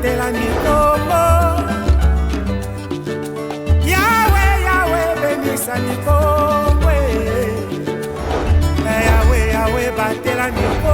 batela mikongo. Yahweh, Yahweh, benisa mikongo. Yahweh, Yahweh, batela mikongo.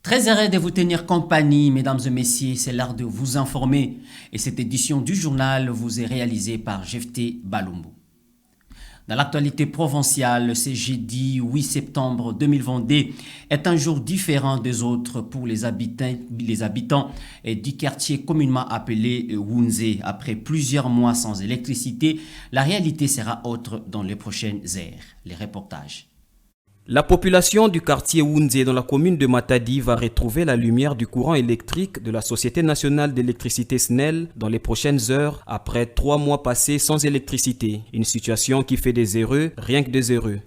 Très heureux de vous tenir compagnie, mesdames et messieurs, c'est l'art de vous informer. Et cette édition du journal vous est réalisée par Jefté Balumbu. Dans l'actualité provinciale, ce jeudi 8 septembre 2022 est un jour différent des autres pour les habitants du quartier communément appelé Wunze. Après plusieurs mois sans électricité, la réalité sera autre dans les prochaines heures. Les reportages. La population du quartier Wunze dans la commune de Matadi va retrouver la lumière du courant électrique de la Société nationale d'électricité SNEL dans les prochaines heures après 3 mois passés sans électricité. Une situation qui fait des heureux, rien que des heureux.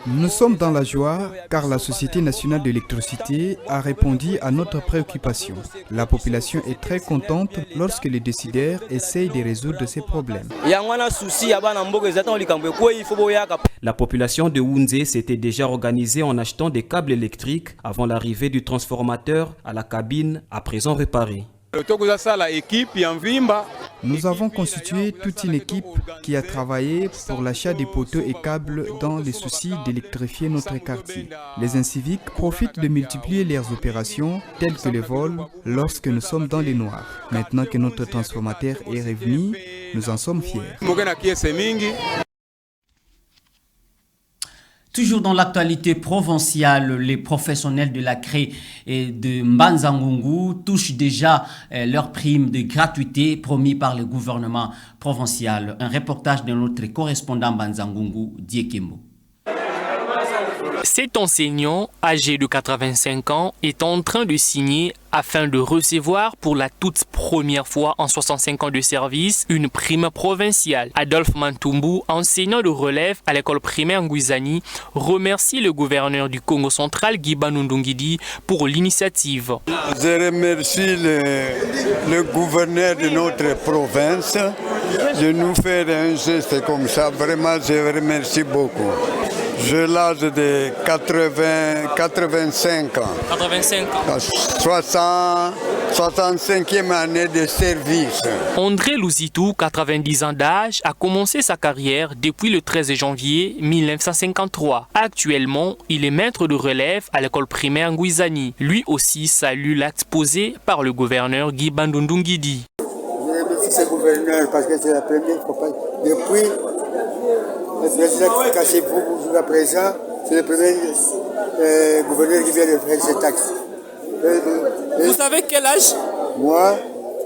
Nous sommes dans la joie car la Société nationale d'électricité a répondu à notre préoccupation. La population est très contente lorsque les décideurs essayent de résoudre ces problèmes. La population de Wunze s'était déjà organisée en achetant des câbles électriques avant l'arrivée du transformateur à la cabine, à présent réparée. Nous avons constitué toute une équipe qui a travaillé pour l'achat des poteaux et câbles dans le souci d'électrifier notre quartier. Les inciviques profitent de multiplier leurs opérations telles que les vols lorsque nous sommes dans les noirs. Maintenant que notre transformateur est revenu, nous en sommes fiers. Toujours dans l'actualité provinciale, les professionnels de la CRE et de Mbanza-Ngungu touchent déjà leur prime de gratuité promis par le gouvernement provincial. Un reportage de notre correspondant Mbanza-Ngungu, Diekembo. Cet enseignant, âgé de 85 ans, est en train de signer afin de recevoir pour la toute première fois en 65 ans de service une prime provinciale. Adolphe Mantumbu, enseignant de relève à l'école primaire Ngwizani, remercie le gouverneur du Congo central, Guy Bandundu-Nguidi, pour l'initiative. Je remercie le gouverneur de notre province de nous faire un geste comme ça. Vraiment, je remercie beaucoup. J'ai l'âge de 85 ans. 85 ans. 65e année de service. André Louzitou, 90 ans d'âge, a commencé sa carrière depuis le 13 janvier 1953. Actuellement, il est maître de relève à l'école primaire Ngwizani. Lui aussi salue l'acte posé par le gouverneur Guy Bandundu-Nguidi. Je remercie ce gouverneur parce que c'est la première fois. Depuis le président Kassébou jusqu'à présent, c'est le premier gouverneur qui vient de faire cet acte. Vous avez quel âge? Moi,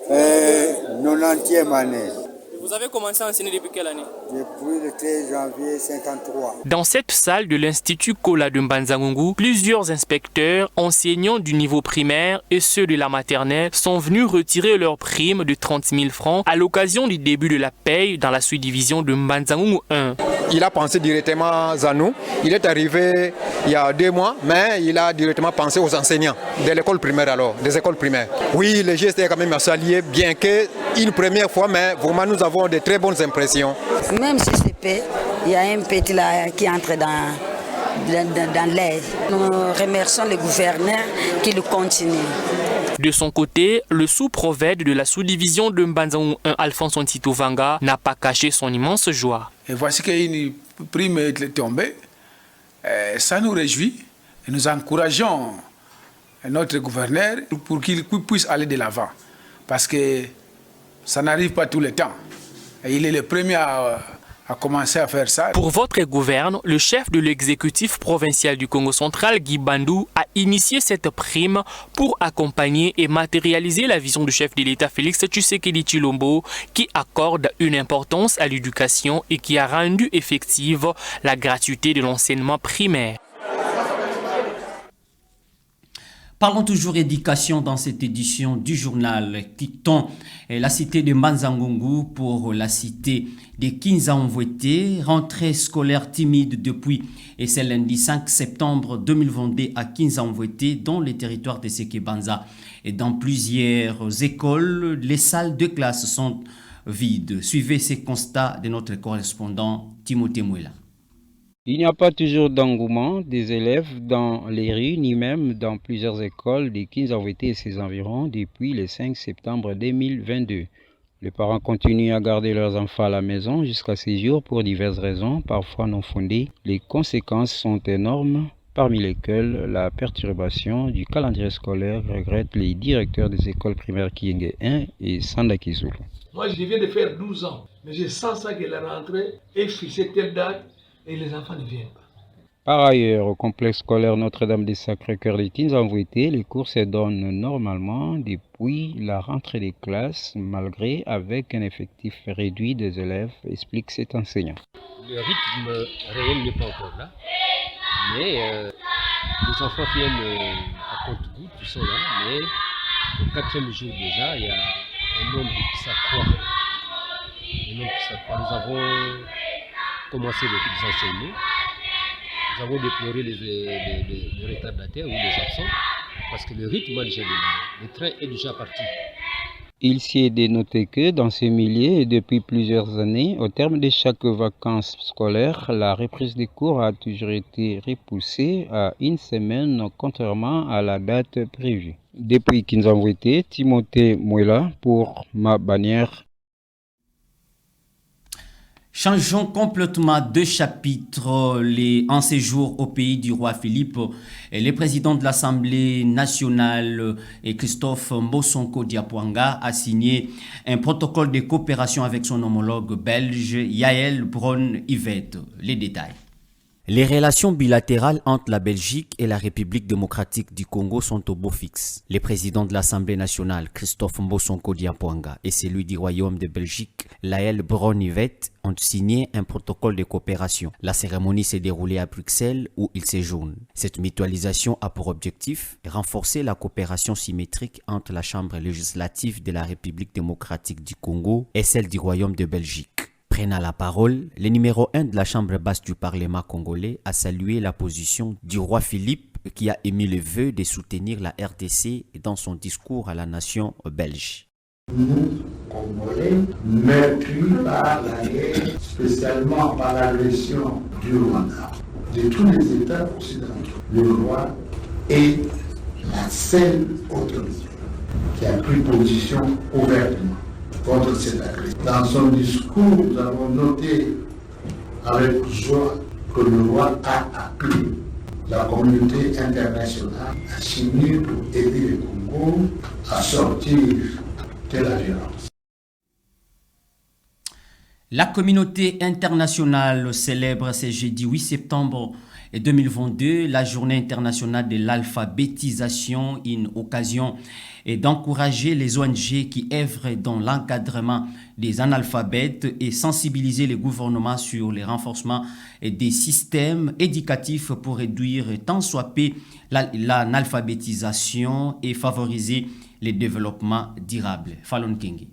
90e année. Vous avez commencé à enseigner depuis quelle année? Depuis le 13 janvier 1953. Dans cette salle de l'Institut Kola de Mbanza-Ngungu, plusieurs inspecteurs, enseignants du niveau primaire et ceux de la maternelle sont venus retirer leur prime de 30 000 francs à l'occasion du début de la paye dans la sous-division de Mbanza-Ngungu 1. Il a pensé directement à nous. Il est arrivé il y a 2 mois, mais il a directement pensé aux enseignants de l'école primaire alors, des écoles primaires. Oui, le geste est quand même à saluer, bien qu'une première fois, mais vraiment nous avons de très bonnes impressions. Même si c'est peu, il y a un petit là qui entre dans l'aide. Nous remercions le gouverneur qui le continue. De son côté, le sous-prophète de la sous-division de Mbanza-Ngungu 1, Alphonse Ntito-Vanga, n'a pas caché son immense joie. Et voici qu'une prime est tombée. Ça nous réjouit et nous encourageons notre gouverneur pour qu'il puisse aller de l'avant. Parce que ça n'arrive pas tout le temps. Et il est le premier à commencer à faire ça. Pour votre gouverne, le chef de l'exécutif provincial du Congo central, Guy Bandou, a initié cette prime pour accompagner et matérialiser la vision du chef de l'État Félix Tshisekedi Tshilombo, qui accorde une importance à l'éducation et qui a rendu effective la gratuité de l'enseignement primaire. Parlons toujours éducation dans cette édition du journal. Quittons la cité de Manzangongo pour la cité de Kinza-Onvouete. Rentrée scolaire timide depuis et c'est lundi 5 septembre 2022 à Kinza-Onvouete dans le territoire de Sekebanza. Et dans plusieurs écoles, les salles de classe sont vides. Suivez ces constats de notre correspondant Timothée Mouela. Il n'y a pas toujours d'engouement des élèves dans les rues, ni même dans plusieurs écoles de Kinza-Onvouete et ses environs depuis le 5 septembre 2022. Les parents continuent à garder leurs enfants à la maison jusqu'à ces jours pour diverses raisons, parfois non fondées. Les conséquences sont énormes, parmi lesquelles la perturbation du calendrier scolaire, regrettent les directeurs des écoles primaires Kiyenge 1 et Sandakizulu. Moi, je viens de faire 12 ans, mais je sens ça que la rentrée est fixée telle date. Et les enfants ne viennent pas. Par ailleurs, au complexe scolaire Notre-Dame des Sacré-Cœur de Kinza-Onvouete, les cours se donnent normalement depuis la rentrée des classes, malgré avec un effectif réduit des élèves, explique cet enseignant. Le rythme réel n'est pas encore là, mais les enfants viennent à compte-gouttes, ils sont là, mais au 4e jour déjà, il y a un nombre qui s'accroît. Nous avons commencé les enseignements. Nous avons déploré les retardataires ou les absents parce que le rythme a déjà démarré. Le train est déjà parti. Il s'y est dénoté que dans ces milliers et depuis plusieurs années, au terme de chaque vacances scolaires, la reprise des cours a toujours été repoussée à une semaine, contrairement à la date prévue. Depuis Kinza-Onvouete, Timothée Mouela pour Ma Bannière. Changeons complètement de chapitre. En séjour au pays du roi Philippe, le président de l'Assemblée nationale, Christophe Mbosonko Diapwanga, a signé un protocole de coopération avec son homologue belge, Yaël Braun-Yvette. Les détails. Les relations bilatérales entre la Belgique et la République démocratique du Congo sont au beau fixe. Le président de l'Assemblée nationale, Christophe Mbosonko Diapwanga, et celui du Royaume de Belgique, Yaël Braun-Yvette, ont signé un protocole de coopération. La cérémonie s'est déroulée à Bruxelles où ils séjournent. Cette mutualisation a pour objectif de renforcer la coopération symétrique entre la Chambre législative de la République démocratique du Congo et celle du Royaume de Belgique. Prenant la parole, le numéro 1 de la Chambre basse du Parlement congolais a salué la position du roi Philippe qui a émis le vœu de soutenir la RDC dans son discours à la nation belge. Nous, Congolais, meurtris par la guerre, spécialement par l'agression du Rwanda, de tous les États occidentaux, le roi est la seule autorité qui a pris position ouvertement contre cette agression. Dans son discours, nous avons noté avec joie que le roi a appelé la communauté internationale à s'unir pour aider le Congo à sortir de la violence. La communauté internationale célèbre ce jeudi 8 septembre 2022 la journée internationale de l'alphabétisation, une occasion d'encourager les ONG qui œuvrent dans l'encadrement des analphabètes et sensibiliser les gouvernements sur le renforcement des systèmes éducatifs pour réduire tant soit peu l'analphabétisation et favoriser le développement durable. Fallon Kingi.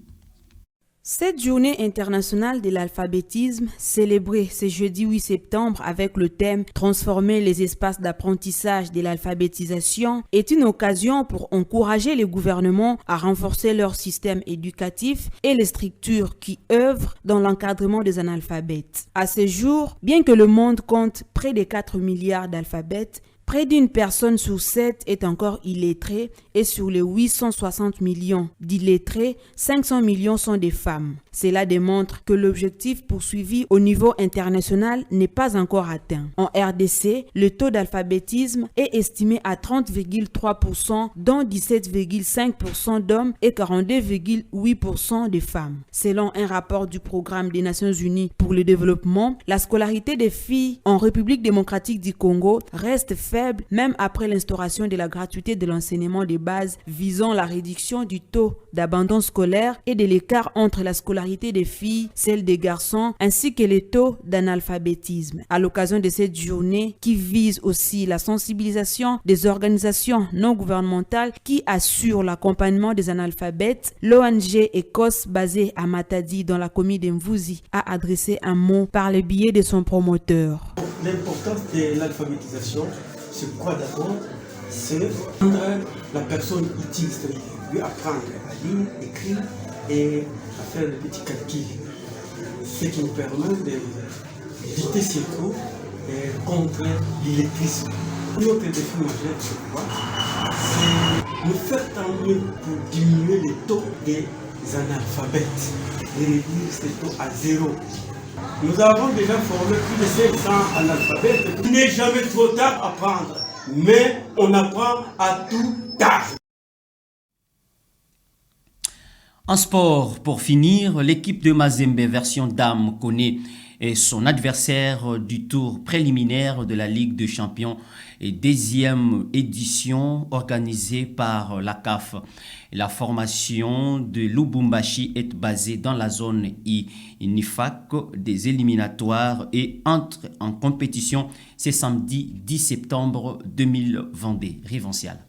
Cette journée internationale de l'alphabétisme, célébrée ce jeudi 8 septembre avec le thème « Transformer les espaces d'apprentissage de l'alphabétisation » est une occasion pour encourager les gouvernements à renforcer leur système éducatif et les structures qui œuvrent dans l'encadrement des analphabètes. À ce jour, bien que le monde compte près de 4 milliards d'alphabètes, près d'une personne sur 7 est encore illettrée et sur les 860 millions d'illettrés, 500 millions sont des femmes. Cela démontre que l'objectif poursuivi au niveau international n'est pas encore atteint. En RDC, le taux d'alphabétisme est estimé à 30,3%, dont 17,5% d'hommes et 42,8% de femmes. Selon un rapport du Programme des Nations Unies pour le développement, la scolarité des filles en République démocratique du Congo reste faible même après l'instauration de la gratuité de l'enseignement de base visant la réduction du taux d'abandon scolaire et de l'écart entre la scolarité scolarité des filles, celle des garçons, ainsi que les taux d'analphabétisme. À l'occasion de cette journée qui vise aussi la sensibilisation des organisations non gouvernementales qui assurent l'accompagnement des analphabètes, l'ONG ECOS basée à Matadi dans la commune de Mvouzi a adressé un mot par le biais de son promoteur. L'importance de l'alphabétisation, c'est quoi d'abord? C'est rendre la personne utile, c'est-à-dire lui apprendre à lire, écrire et à faire des petits calculs. Ce qui nous permet d'éviter surtout contre l'illettrisme. Notre défi majeur, c'est quoi? C'est nous faire tant mieux pour diminuer les taux des analphabètes et réduire ces taux à zéro. Nous avons déjà formé plus de 500 analphabètes. Il n'est jamais trop tard à apprendre, mais on apprend à tout âge. En sport, pour finir, l'équipe de Mazembe version dame connaît son adversaire du tour préliminaire de la Ligue des Champions et 10e édition organisée par la CAF. La formation de Lubumbashi est basée dans la zone INIFAC des éliminatoires et entre en compétition ce samedi 10 septembre 2022. Rivencial.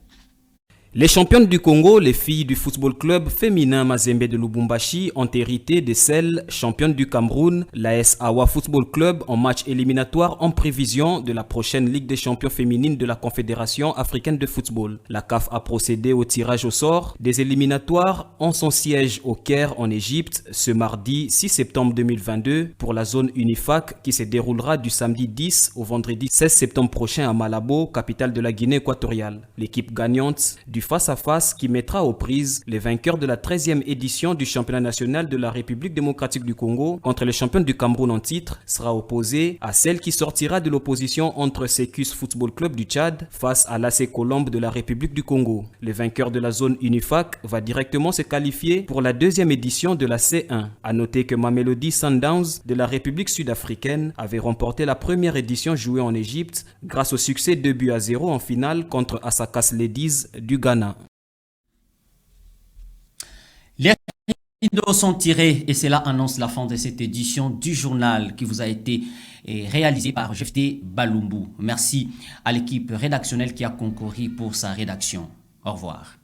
Les championnes du Congo, les filles du football club féminin Mazembe de Lubumbashi, ont hérité de celles championnes du Cameroun, l'AS Awa Football Club, en match éliminatoire en prévision de la prochaine Ligue des champions féminines de la Confédération africaine de football. La CAF a procédé au tirage au sort des éliminatoires en son siège au Caire en Égypte ce mardi 6 septembre 2022 pour la zone UNIFAC qui se déroulera du samedi 10 au vendredi 16 septembre prochain à Malabo, capitale de la Guinée équatoriale. L'équipe gagnante du face-à-face qui mettra aux prises les vainqueurs de la 13e édition du championnat national de la République démocratique du Congo contre les champions du Cameroun en titre sera opposée à celle qui sortira de l'opposition entre Sécus Football Club du Tchad face à l'AC Colombe de la République du Congo. Le vainqueur de la zone UNIFAC va directement se qualifier pour la 2e édition de la C1. À noter que Mamelodi Sundowns de la République sud-africaine avait remporté la première édition jouée en Égypte grâce au succès 2-0 en finale contre Asakas Ladies du Ghana. Les rideaux sont tirés et cela annonce la fin de cette édition du journal qui vous a été réalisé par Jefté Balumbu. Merci à l'équipe rédactionnelle qui a concouru pour sa rédaction. Au revoir.